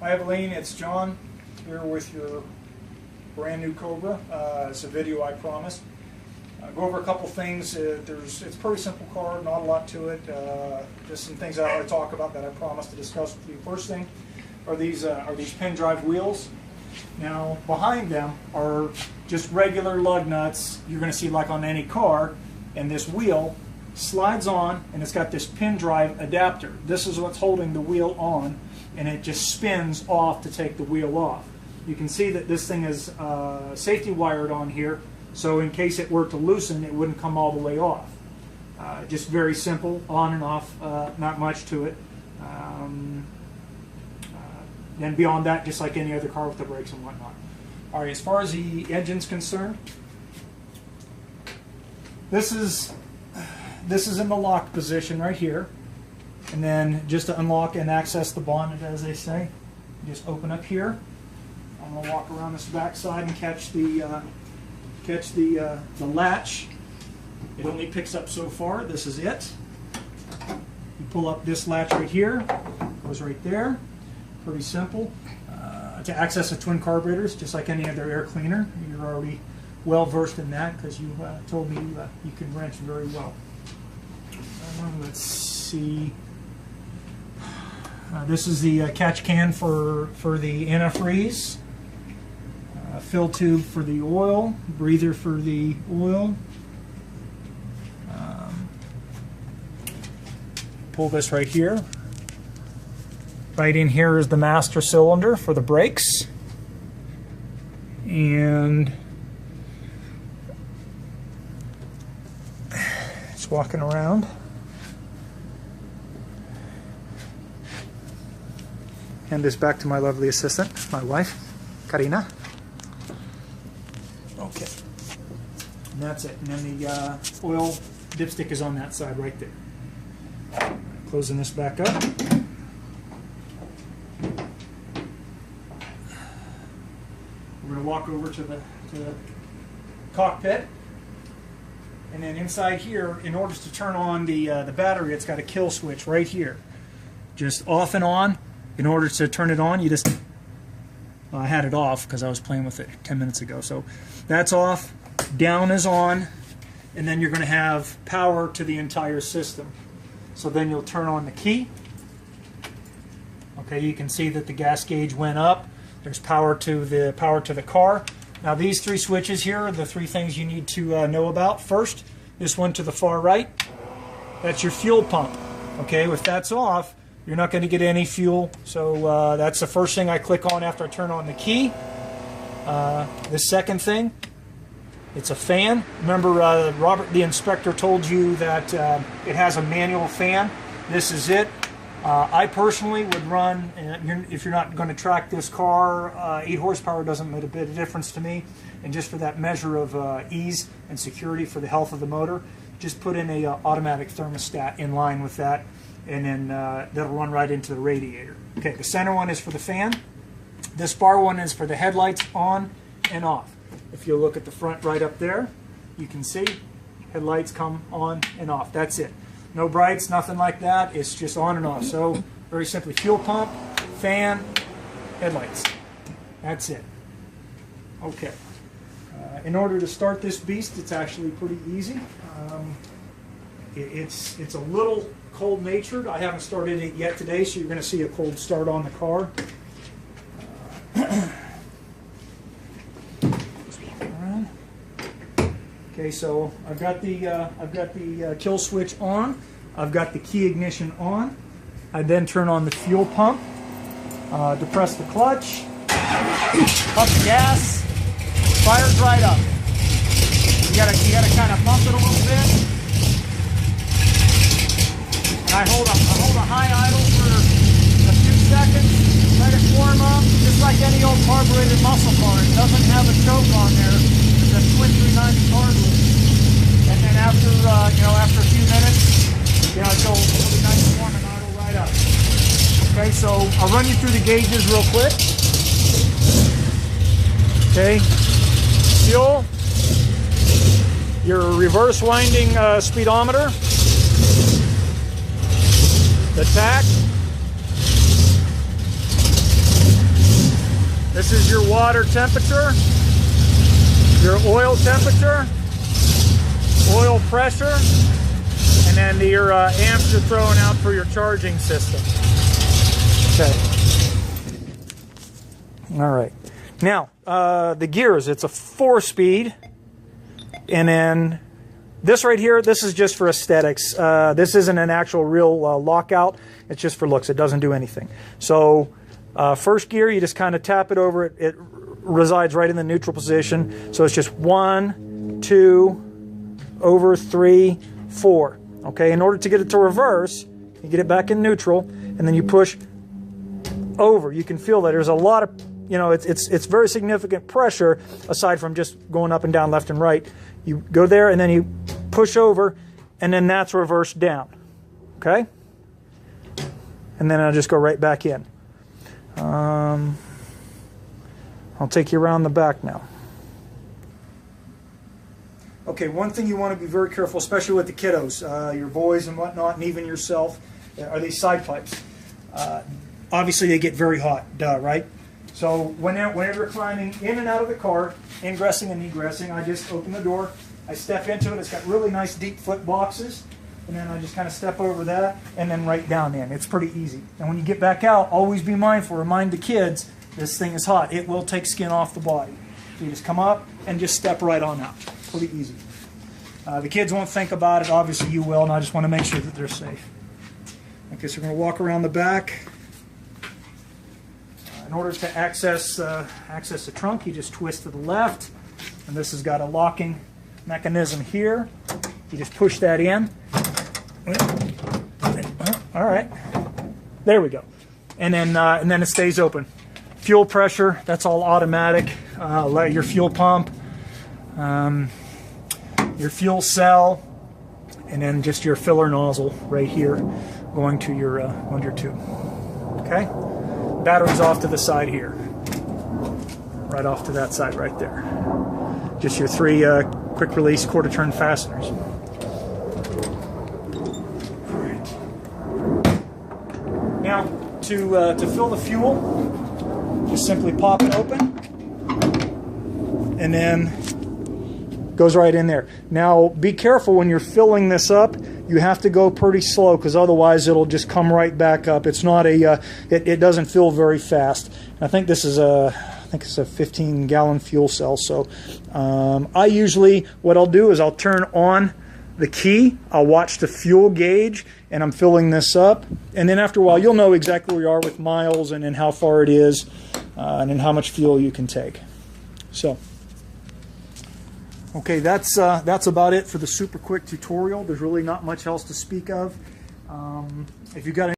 Hi Eveline, it's John here with your brand new Cobra. It's a video I promised. Go over a couple things. It's a pretty simple car, not a lot to it. Just some things I want to talk about that I promised to discuss with you. First thing are these pin drive wheels. Now behind them are just regular lug nuts you're going to see like on any car, and this wheel slides on and it's got this pin drive adapter. This is what's holding the wheel on, and it just spins off to take the wheel off. You can see that this thing is safety wired on here, so in case it were to loosen, it wouldn't come all the way off. Just very simple, on and off, not much to it. And beyond that, just like any other car with the brakes and whatnot. All right, as far as the engine's concerned, this is in the lock position right here. And then just to unlock and access the bonnet, as they say, you just open up here. I'm going to walk around this back side and catch the latch. It only picks up so far. This is it. You pull up this latch right here. Goes right there. Pretty simple. To access the twin carburetors, just like any other air cleaner, you're already well versed in that because you told me you can wrench very well. Let's see. This is the catch can for the antifreeze, fill tube for the oil, breather for the oil. Pull this right here. Right in here is the master cylinder for the brakes. And it's walking around. Hand this back to my lovely assistant, my wife, Karina. Okay. And that's it. And then the oil dipstick is on that side right there. Closing this back up. We're going to walk over to the cockpit. And then inside here, in order to turn on the battery, it's got a kill switch right here. Just off and on. In order to turn it on, you just... Well, I had it off because I was playing with it 10 minutes ago. So that's off, down is on, and then you're going to have power to the entire system. So then you'll turn on the key. Okay, you can see that the gas gauge went up. There's power to the car. Now these three switches here are the three things you need to know about. First, this one to the far right, that's your fuel pump. Okay, if that's off, you're not going to get any fuel, so that's the first thing I click on after I turn on the key. The second thing, it's a fan. Remember, Robert the inspector told you that it has a manual fan. This is it. I personally would run, if you're not going to track this car, 8 horsepower doesn't make a bit of difference to me. And just for that measure of ease and security for the health of the motor, just put in a automatic thermostat in line with that. And then that'll run right into the radiator. Okay, the center one is for the fan. This bar one is for the headlights on and off. If you look at the front right up there, you can see headlights come on and off. That's it. No brights, nothing like that. It's just on and off. So very simply, fuel pump, fan, headlights. That's it. Okay. In order to start this beast, it's actually pretty easy. It's a little cold-natured. I haven't started it yet today, so you're going to see a cold start on the car. Okay, so I've got the kill switch on. I've got the key ignition on. I then turn on the fuel pump, depress the clutch, pump the gas, fires right up. You gotta kind of bump it a little bit. And I hold a high idle for a few seconds, let it warm up, just like any old carbureted muscle car. It doesn't have a choke on there. It's a twin 390 carburetor. And then after after a few minutes, it'll be nice and warm and idle right up. Okay, so I'll run you through the gauges real quick. Okay, fuel, your reverse winding speedometer, the tach, This is your water temperature, your oil temperature, oil pressure, and then your amps you're throwing out for your charging system. Okay. All right. Now, the gears, it's a 4-speed, and then this right here, this is just for aesthetics. This isn't an actual real lockout. It's just for looks. It doesn't do anything. So first gear, you just kind of tap it over. It resides right in the neutral position. So it's just 1, 2, over 3, 4. Okay, in order to get it to reverse, you get it back in neutral, and then you push over. You can feel that there's a lot of, it's very significant pressure aside from just going up and down, left and right. You go there and then you push over, and then that's reversed down. Okay? And then I'll just go right back in. I'll take you around the back now. Okay, one thing you want to be very careful, especially with the kiddos, your boys and whatnot, and even yourself, are these side pipes. Obviously, they get very hot, right? So whenever you're climbing in and out of the car, ingressing and egressing, I just open the door, I step into it. It's got really nice deep foot boxes, and then I just kind of step over that and then right down in. It's pretty easy. And when you get back out, always be mindful. Remind the kids, this thing is hot. It will take skin off the body. So you just come up and just step right on out. Pretty easy. The kids won't think about it. Obviously you will, and I just want to make sure that they're safe. Okay, so we're going to walk around the back. In order to access the trunk, you just twist to the left, and this has got a locking mechanism here. You just push that in. All right, there we go, and then it stays open. Fuel pressure, that's all automatic. Your fuel pump, your fuel cell, and then just your filler nozzle right here, going to your tube. Okay. Battery's off to the side here. Right off to that side right there. Just your 3 quick release quarter turn fasteners. Alright. Now to fill the fuel, just simply pop it open and then goes right in there. Now be careful when you're filling this up. You have to go pretty slow because otherwise it'll just come right back up. It's not a, it doesn't fill very fast. I think this is I think it's a 15-gallon fuel cell. So I usually, what I'll do is I'll turn on the key, I'll watch the fuel gauge, and I'm filling this up. And then after a while, you'll know exactly where you are with miles and then how far it is and then how much fuel you can take. So. Okay, that's about it for the super quick tutorial. There's really not much else to speak of. If you've got any